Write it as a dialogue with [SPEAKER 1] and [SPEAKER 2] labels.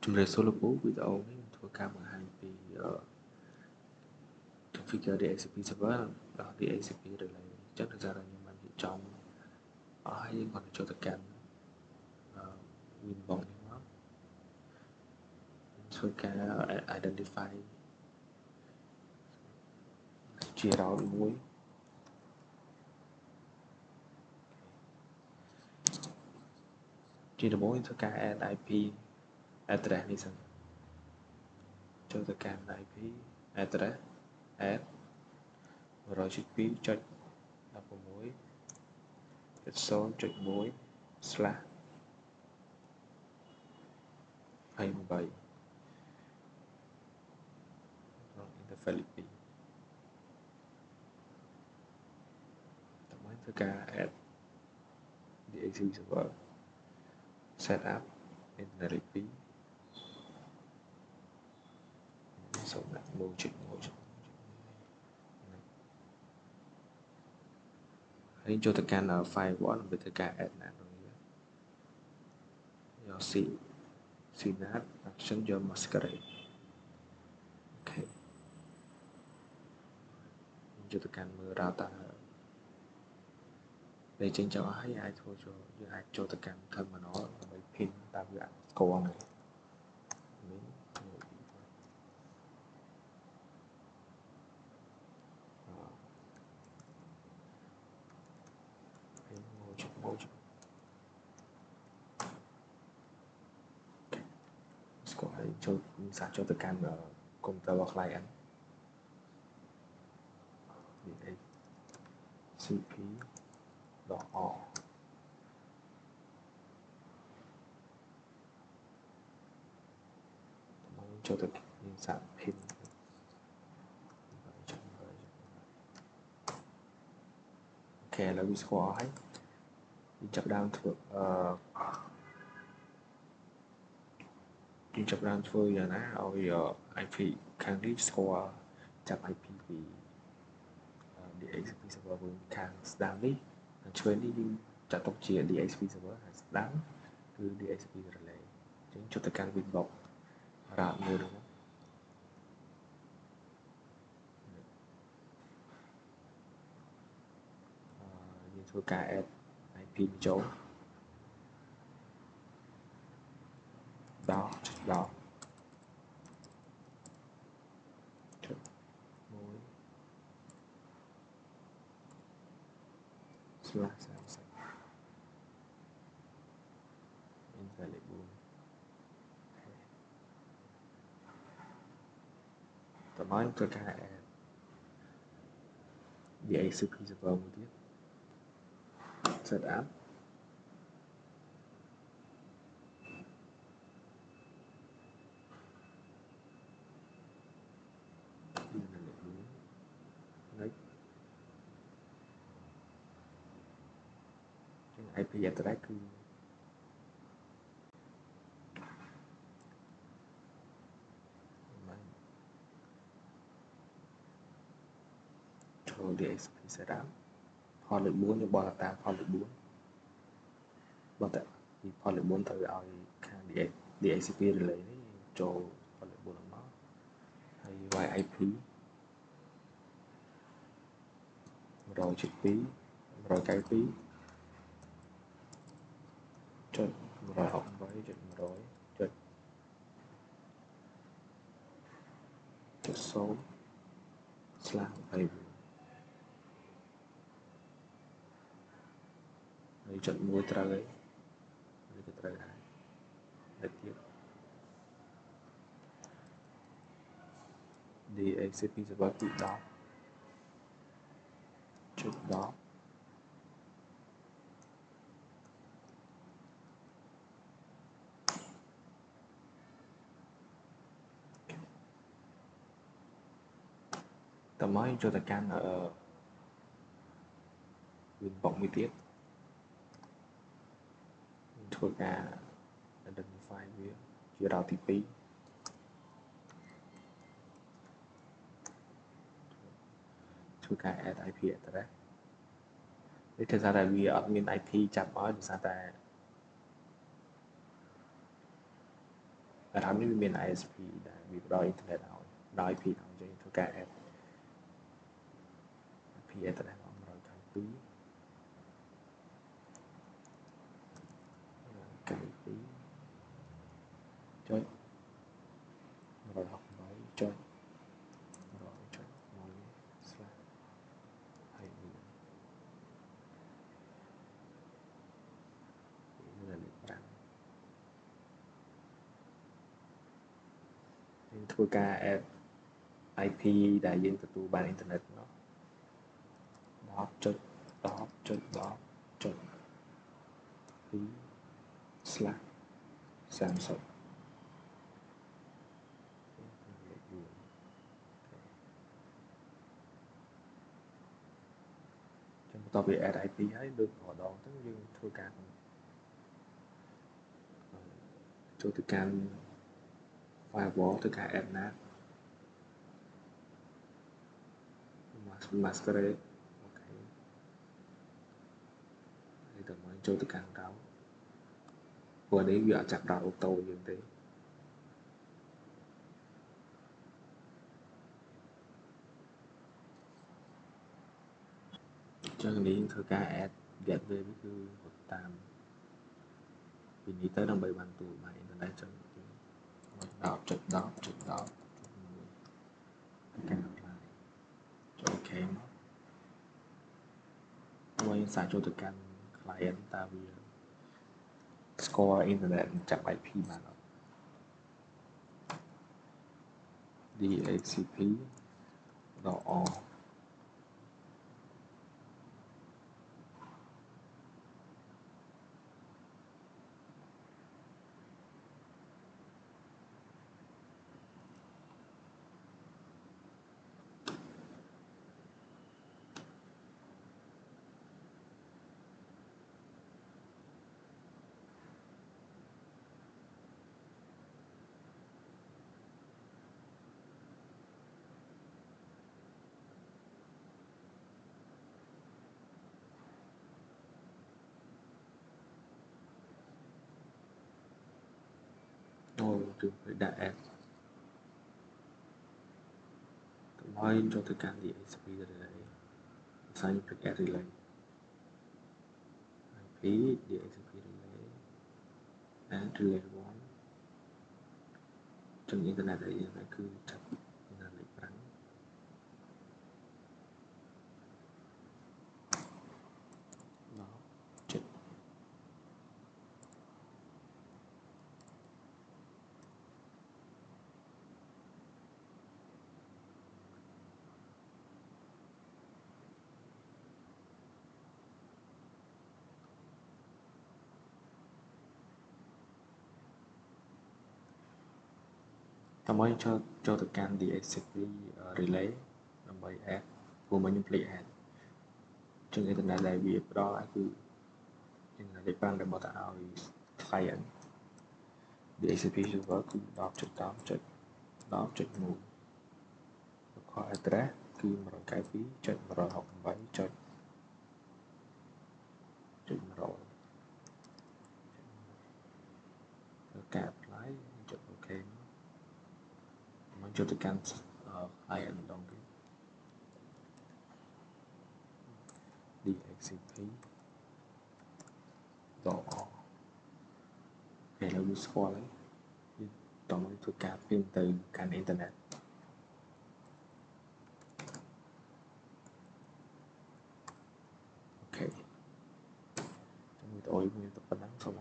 [SPEAKER 1] ជំរាបសួរលោកពូវីដេអូនេះខ្ញុំធ្វើការបង្ហាញពី configure DHCP server ដល់ DHCP relay អញ្ចឹងដោយសារតែខ្ញុំបានរៀបចំអស់ហើយយើងគាត់ចូលទៅកាន់ Winbox នេះមកធ្វើការ identify ជា route មួយជាដំបូងយើងធ្វើការ add IP address នេះសិនចូលទៅកាន់ IP address add 100.16.1/28 interface 2ដើម្បីធ្វើការ add DHCP server set up internet លេខ2សូមដាក់ 1.1 ហើយចូលទៅកាន់ firewall ដើម្បីធ្វើការ add NAT របស់យើងយក CNAT action យក masquerade អូខេចូលទៅកាន់មើល router ពេលចេញចោលហើយអាចធ្វើចូលយើងអាចចូលទៅកាន់ terminal ដើម្បី pin តាមវាស្គាល់នេះស្គាល់ហើយចូលសាចូលទៅកាន់ computer របស់ client DHCP.org ចូលទៅយើងសាក pin អូខេឥឡូវវាស្គាល់ហើយយើងចាប់ដើមធ្វើយើងចាប់ដើមធ្វើយ៉ាងណាឲ្យ IP ខាងនេះស្គាល់ចាប់ IP ពី DHCP server វិញខាងស្ដាំនេះខាងឆ្វេងនេះយើងចាត់ទុកជា DHCP server ហើយស្ដាំគឺ DHCP relay អញ្ចឹងចុចទៅកាន់ Winbox route មួយនោះយើងធ្វើការ add IP ចូលដល់ចុច1/30 interface លេខ4តំបន់ធ្វើការ add DHCP server មួយទៀត set up លេខ IP address គឺចូល DHCP setup ផតលេខ4យើងបត់តាមផតលេខ4បត់តែពីផតលេខ4ទៅឲ្យខាង DHCP relay នេះចូលផតលេខ4ហ្នឹងមកហើយ YIP 100.2 192 ចុច 168.100 ចុច 0/24 ហើយចុច1ត្រូវហើយនេះក៏ត្រូវដែរតែទៀត DHCP server ទី10ចុច10តើមកចូលទៅកាន់Winbox មួយទៀតធ្វើការ identify វាជា route ទី2ធ្វើការ add IP address នេះគឺថាតែវាអត់មាន IP ចាប់ឲ្យដោយសារតែ RAM នេះវាមាន ISP ដែលវាផ្ដល់អ៊ីនធឺណិតឲ្យដល់ IP ឲ្យយើងធ្វើការ add IP address 192.192.168.1.1 ធ្វើការ add IP ដែលយើងទទួលបានអ៊ីនធឺណិតនោះ 10.10.10.2/30 ចឹងបន្ទាប់ពី add IP ហើយលើកម្ដងទៅយើងធ្វើការចូលទៅកាន់ firewall ធ្វើការ add NAT masquerade អូខេហើយតើមកចូលទៅកាន់ route ព្រោះនេះវាអត់ចាប់ route auto យើងទេចឹងនេះធ្វើការ add gateway នេះគឺតាមពីនេះទៅដើម្បីបានទូបានអ៊ីនធឺណិតចឹង10.10.10.1 ការ apply ចូល OK មកហើយសាកចូលទៅកាន់ client តើវាស្គាល់អ៊ីនធឺណិតចាប់ IP បានអត់ DHCP .org អូគឺដាក់ add ហើយចូលទៅកាន់ DHCP relay សាញ់ click add relay IP DHCP relay and relay 1 ចឹងអ៊ីនធឺណិតដែលយើងគឺចាប់អ៊ីនធឺណិតលេខ5ដល់ចិត្តតើមកចូលទៅកាន់ DHCP relay ដើម្បី add ព្រោះមកខ្ញុំភ្លេច add ចឹងអ៊ីនធឺណិតដែលវាផ្ដល់គឺអ៊ីនធឺណិតលេខ5ដែលមកទៅឲ្យ client DHCP server គឺ 10.10.10.1 local address គឺ 192.168.1.1 ការ apply ចុច OK មកចូលទៅកាន់ client ម្ដងទៀត DHCP.org ពេលឥឡូវវាស្គាល់ហើយយើងតោះមកធ្វើការពីនទៅកាន់អ៊ីនធឺណិតអូខេ វីដេអូនេះមានតែប៉ុណ្ណឹងសូម